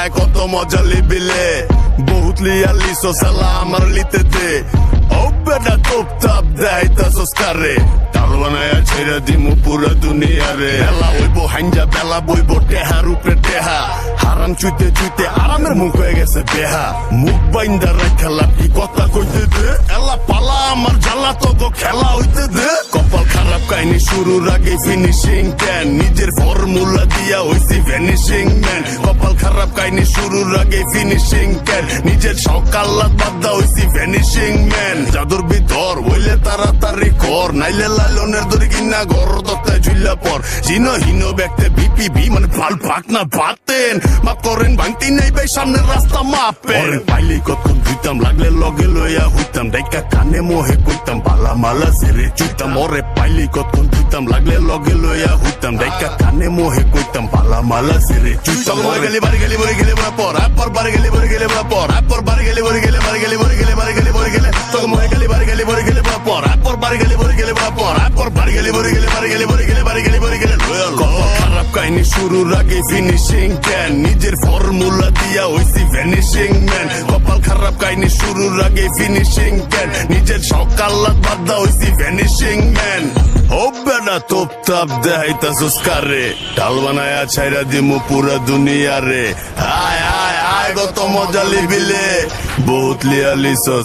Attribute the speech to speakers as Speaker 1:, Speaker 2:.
Speaker 1: আয় কত মজা লিবিলে বহুত লিয়া লিসো সালা আমার লিতে দে ও বেটা তোপ তাপ দেয় তাসোস কারে টাল বানায়া ছেড়ে দিমু পুরা দুনিয়া রে বেলা হইব হাঞ্জা বেলা বইব টেহার উপরে টেহা হারাম চুইতে চুইতে আরামের মুখ হয়ে গেছে বেহা মুখ বাইন্দা রাখা লাঠি কথা কইতে দে এলা পালা আমার জ্বালা তো খেলা হইতে দে কপাল খারাপ কাহিনী শুরুর আগে ফিনিশিং ক্যান নিজের ফর্মুলা দিয়া হইছি ভ্যানিশিং ম্যান কপাল খারাপ কাহিনী শুরুর আগে ফিনিশিং ক্যান নিজের সকাল বাদ্দা হইছি ভ্যানিশিং ম্যান জাদুর ভিতর হইলে তাড়াতাড়ি কর নাইলে লালনের দড়ি কিনা ঘর দত্তায় ঝুল্লা পর জিনো হিনো ব্যক্তি বিপিবি মানে ফাল ফাঁক না পাতেন মাপ করেন ভাঙতি নাই ভাই সামনের রাস্তা মাপেন পাইলে কতক্ষণ ধুইতাম লাগলে লগে লইয়া হইতাম ডাইকা কানে মোহে কইতাম বালা মালা সেরে চুইতাম ওরে পাইলে কতক্ষণ ধুইতাম লাগলে লগে লইয়া হইতাম ডাইকা কানে মোহে কইতাম বালা মালা সেরে চুইতাম ওরে গেলি বাড়ি গেলি বরে গেলে বড় পর আপর বাড়ি গেলি বরে গেলে বড় পর আপর বাড়ি গেলি বরে গেলে বাড়ি গেলি বরে গেলে বাড়ি গেলি বরে গেলে তোকে মোহে গেলি বাড়ি গেলি বরে গেলে বড় পর আপর বাড়ি গেলি বরে গেলে বড় পর আপর বাড়ি গেলি বরে গেলে বাড়ি গেলি বরে গেলে বাড়ি গেলি বরে গেলে খারাপ কাহিনী শুরুর আগে ফিনিশিং ক্যান নিজের ফর্মুলা দিয়া হইছি ভ্যানিশিং ম্যান কপাল খারাপ কাহিনী শুরুর আগে ফিনিশিং ক্যান নিজের সকাল বাদ্দা হইছি ভ্যানিশিং ম্যান ও বেটা তোপ তাপ দেখাইতাছস কারে ডাল বানায়া ছাইরা দিমু পুরা দুনিয়া রে আয় আয় আয় কত মজা লিবিলে বহুত লিয়া লিসস